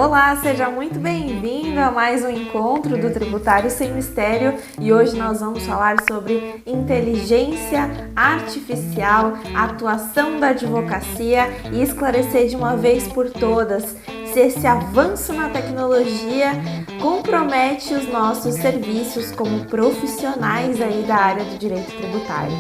Olá, seja muito bem-vindo a mais um encontro do Tributário Sem Mistério e hoje nós vamos falar sobre inteligência artificial, atuação da advocacia e esclarecer de uma vez por todas se esse avanço na tecnologia compromete os nossos serviços como profissionais aí da área do direito tributário.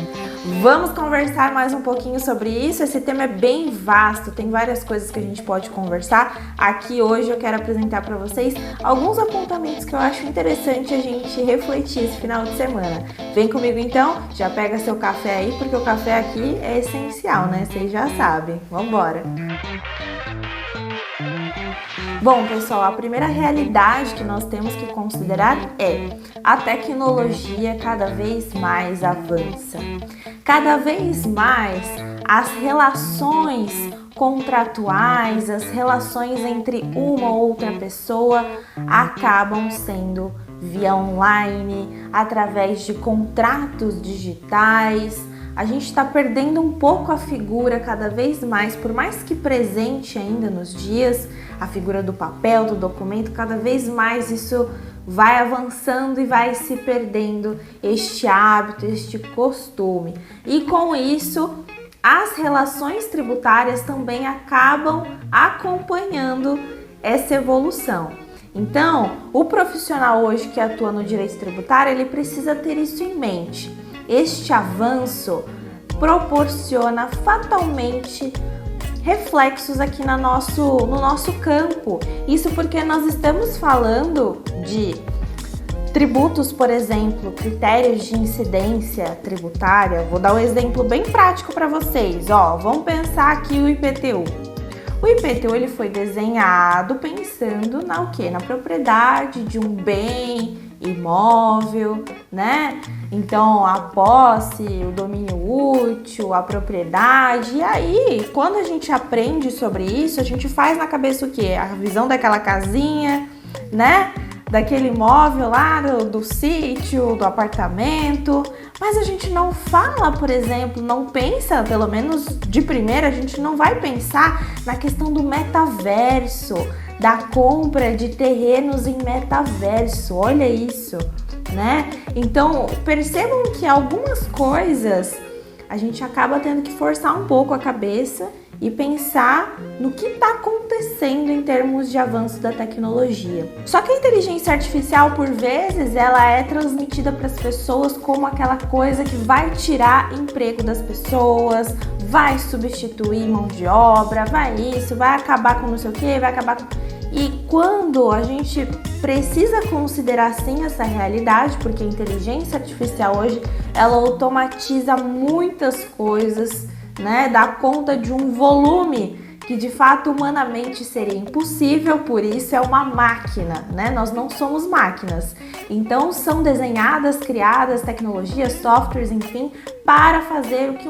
Vamos conversar mais um pouquinho sobre isso. Esse tema é bem vasto, tem várias coisas que a gente pode conversar. Aqui hoje eu quero apresentar para vocês alguns apontamentos que eu acho interessante a gente refletir esse final de semana. Vem comigo então, já pega seu café aí, porque o café aqui é essencial, né? Vocês já sabem. Vamos embora! Bom, pessoal, a primeira realidade que nós temos que considerar é a tecnologia cada vez mais avança. Cada vez mais as relações contratuais, as relações entre uma ou outra pessoa acabam sendo via online, através de contratos digitais. A gente está perdendo um pouco a figura cada vez mais, por mais que presente ainda nos dias, a figura do papel, do documento, cada vez mais isso vai avançando e vai se perdendo este hábito, este costume. E com isso, as relações tributárias também acabam acompanhando essa evolução. Então, o profissional hoje que atua no direito tributário, ele precisa ter isso em mente. Este avanço proporciona fatalmente reflexos aqui no nosso campo. Isso porque nós estamos falando de tributos, por exemplo, critérios de incidência tributária. Vou dar um exemplo bem prático para vocês. Vamos pensar aqui o IPTU. O IPTU ele foi desenhado pensando na o quê? Na propriedade de um bem imóvel, né? Então, a posse, o domínio útil, a propriedade. E aí, quando a gente aprende sobre isso, a gente faz na cabeça o quê? A visão daquela casinha, né? Daquele imóvel lá do sítio, do apartamento. Mas a gente não fala, por exemplo, não pensa, pelo menos de primeira, a gente não vai pensar na questão do metaverso, da compra de terrenos em metaverso. Olha isso, né? Então, percebam que algumas coisas a gente acaba tendo que forçar um pouco a cabeça e pensar no que está acontecendo em termos de avanço da tecnologia. Só que a inteligência artificial, por vezes, ela é transmitida para as pessoas como aquela coisa que vai tirar emprego das pessoas, vai substituir mão de obra, vai isso, vai acabar com não sei o que, vai acabar com... E quando a gente precisa considerar sim essa realidade, porque a inteligência artificial hoje, ela automatiza muitas coisas, né? Dá conta de um volume que de fato humanamente seria impossível, por isso é uma máquina, né? Nós não somos máquinas. Então são desenhadas, criadas tecnologias, softwares, enfim, para fazer o que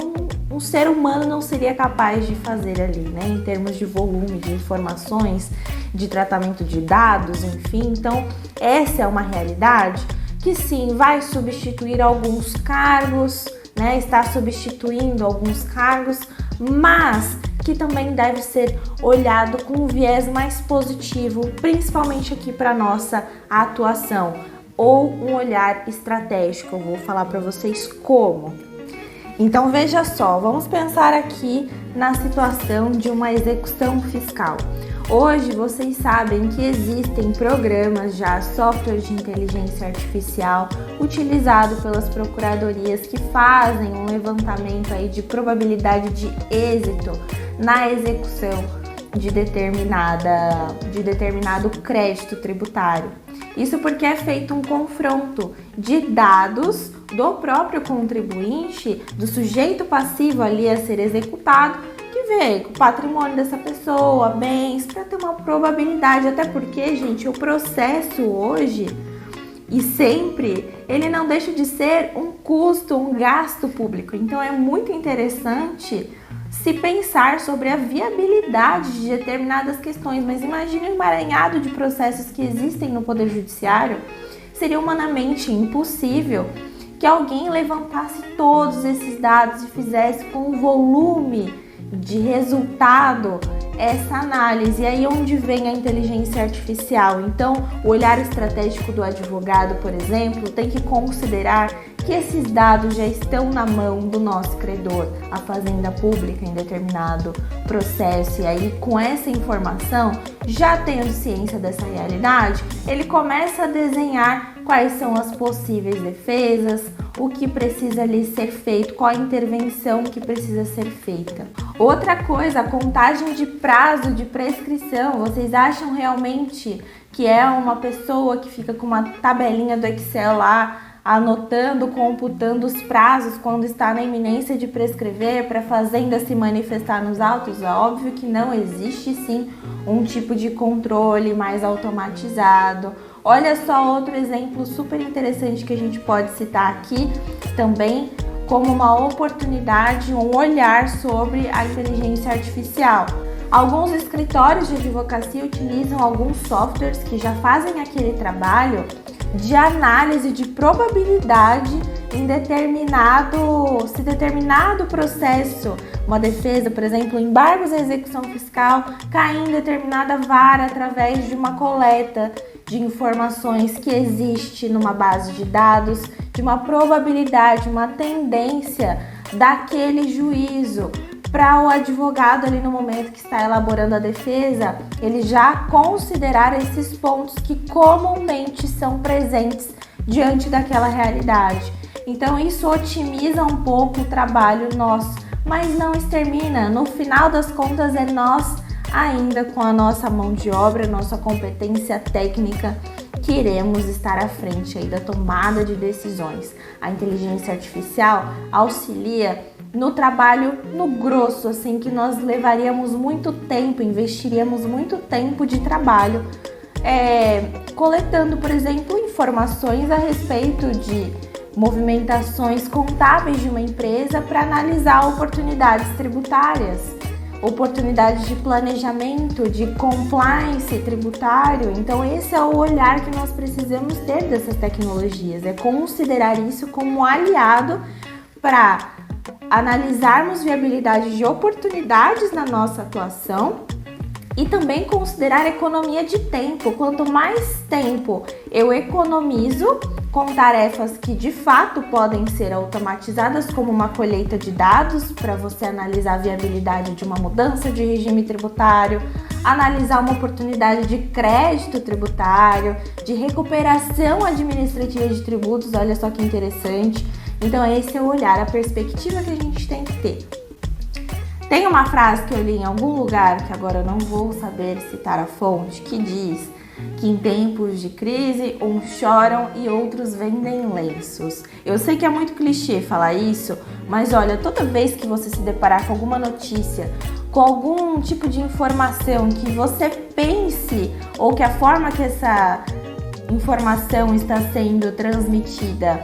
um ser humano não seria capaz de fazer ali, né? Em termos de volume de informações, de tratamento de dados, enfim. Então essa é uma realidade que sim, vai substituir alguns cargos, né? Está substituindo alguns cargos, mas que também deve ser olhado com um viés mais positivo, principalmente aqui para nossa atuação, ou um olhar estratégico. Eu vou falar para vocês como. Então veja só, vamos pensar aqui na situação de uma execução fiscal. Hoje vocês sabem que existem programas já, softwares de inteligência artificial utilizado pelas procuradorias que fazem um levantamento aí de probabilidade de êxito na execução de determinado crédito tributário. Isso porque é feito um confronto de dados do próprio contribuinte, do sujeito passivo ali a ser executado, que vê o patrimônio dessa pessoa, bens, para ter uma probabilidade. Até porque, gente, o processo hoje e sempre, ele não deixa de ser um custo, um gasto público. Então é muito interessante se pensar sobre a viabilidade de determinadas questões. Mas imagine um emaranhado de processos que existem no Poder Judiciário. Seria humanamente impossível que alguém levantasse todos esses dados e fizesse com um volume de resultado essa análise. E aí onde vem a inteligência artificial? Então, o olhar estratégico do advogado, por exemplo, tem que considerar que esses dados já estão na mão do nosso credor, a fazenda pública, em determinado processo. E aí, com essa informação, já tendo ciência dessa realidade, ele começa a desenhar quais são as possíveis defesas, o que precisa ali ser feito, qual a intervenção que precisa ser feita. Outra coisa, a contagem de prazo de prescrição. Vocês acham realmente que é uma pessoa que fica com uma tabelinha do Excel lá, anotando, computando os prazos quando está na iminência de prescrever para a fazenda se manifestar nos autos? É óbvio que não, existe sim um tipo de controle mais automatizado. Olha só outro exemplo super interessante que a gente pode citar aqui também como uma oportunidade, um olhar sobre a inteligência artificial. Alguns escritórios de advocacia utilizam alguns softwares que já fazem aquele trabalho de análise de probabilidade em se determinado processo, uma defesa, por exemplo, embargos à execução fiscal, cair em determinada vara através de uma coleta de informações que existe numa base de dados, de uma probabilidade, uma tendência daquele juízo, para o advogado ali no momento que está elaborando a defesa, ele já considerar esses pontos que comumente são presentes diante daquela realidade. Então isso otimiza um pouco o trabalho nosso, mas não extermina. No final das contas é nós ainda com a nossa mão de obra, nossa competência técnica, que iremos estar à frente aí da tomada de decisões. A inteligência artificial auxilia no trabalho no grosso, assim, que nós levaríamos muito tempo, investiríamos muito tempo de trabalho coletando, por exemplo, informações a respeito de movimentações contábeis de uma empresa para analisar oportunidades tributárias, oportunidades de planejamento, de compliance tributário. Então esse é o olhar que nós precisamos ter dessas tecnologias, é considerar isso como aliado para analisarmos viabilidade de oportunidades na nossa atuação e também considerar economia de tempo. Quanto mais tempo eu economizo com tarefas que de fato podem ser automatizadas, como uma colheita de dados para você analisar a viabilidade de uma mudança de regime tributário, analisar uma oportunidade de crédito tributário, de recuperação administrativa de tributos, olha só que interessante. Então esse é o olhar, a perspectiva que a gente tem que ter. Tem uma frase que eu li em algum lugar, que agora eu não vou saber citar a fonte, que diz que em tempos de crise, uns choram e outros vendem lenços. Eu sei que é muito clichê falar isso, mas olha, toda vez que você se deparar com alguma notícia, com algum tipo de informação que você pense, ou que a forma que essa informação está sendo transmitida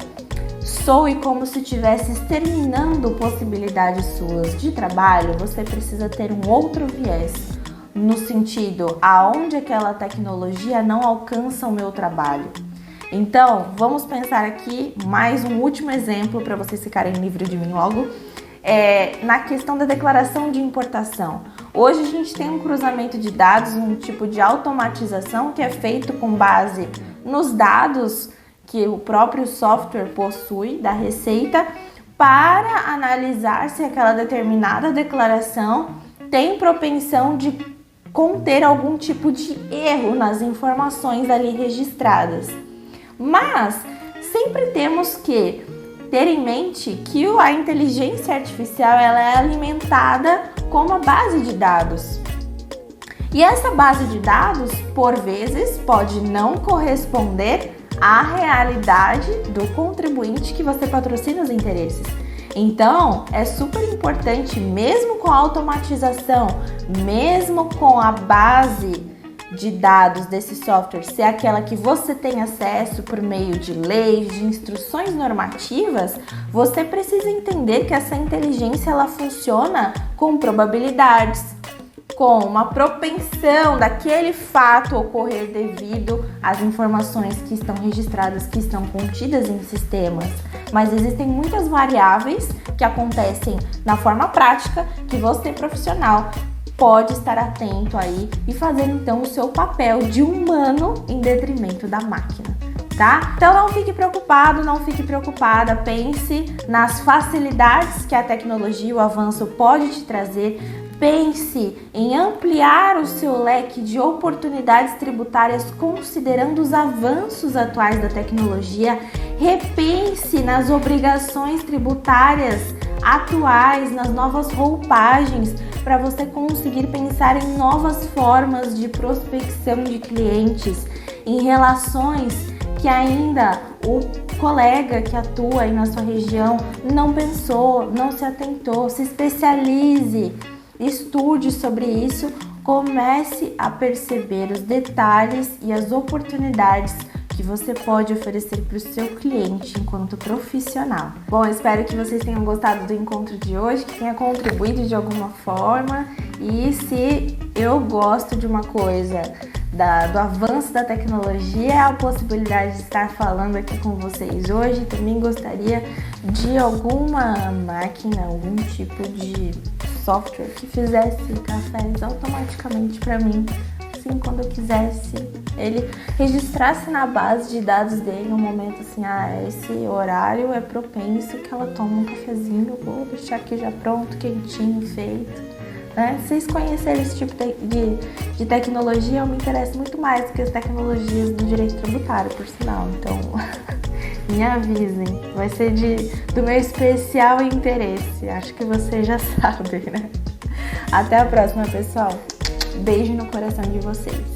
soe como se estivesse exterminando possibilidades suas de trabalho, você precisa ter um outro viés, no sentido aonde aquela tecnologia não alcança o meu trabalho. Então, vamos pensar aqui mais um último exemplo para vocês ficarem livres de mim logo, na questão da declaração de importação. Hoje a gente tem um cruzamento de dados, um tipo de automatização que é feito com base nos dados que o próprio software possui da Receita para analisar se aquela determinada declaração tem propensão de conter algum tipo de erro nas informações ali registradas. Mas sempre temos que ter em mente que a inteligência artificial ela é alimentada com uma base de dados. E essa base de dados, por vezes, pode não corresponder à realidade do contribuinte que você patrocina os interesses. Então, é super importante, mesmo com a automatização, mesmo com a base de dados desse software ser aquela que você tem acesso por meio de leis, de instruções normativas, você precisa entender que essa inteligência ela funciona com probabilidades, com uma propensão daquele fato ocorrer devido às informações que estão registradas, que estão contidas em sistemas. Mas existem muitas variáveis que acontecem na forma prática que você, profissional, pode estar atento aí e fazer então o seu papel de humano em detrimento da máquina, tá? Então não fique preocupado, não fique preocupada, pense nas facilidades que a tecnologia e o avanço pode te trazer. Pense em ampliar o seu leque de oportunidades tributárias considerando os avanços atuais da tecnologia. Repense nas obrigações tributárias atuais, nas novas roupagens, para você conseguir pensar em novas formas de prospecção de clientes, em relações que ainda o colega que atua aí na sua região não pensou, não se atentou. Se especialize, estude sobre isso, comece a perceber os detalhes e as oportunidades que você pode oferecer para o seu cliente enquanto profissional. Bom, eu espero que vocês tenham gostado do encontro de hoje, que tenha contribuído de alguma forma. E se eu gosto de uma coisa do avanço da tecnologia, é a possibilidade de estar falando aqui com vocês hoje. Também gostaria de alguma máquina, algum tipo de software que fizesse cafés automaticamente para mim, assim, quando eu quisesse, ele registrasse na base de dados dele um momento assim, esse horário é propenso que ela toma um cafezinho, vou deixar aqui já pronto, quentinho, feito, né? Se vocês conhecerem esse tipo de tecnologia, eu me interesso muito mais do que as tecnologias do direito tributário, por sinal, então me avisem, vai ser do meu especial interesse, acho que vocês já sabem, né? Até a próxima, pessoal. Beijo no coração de vocês.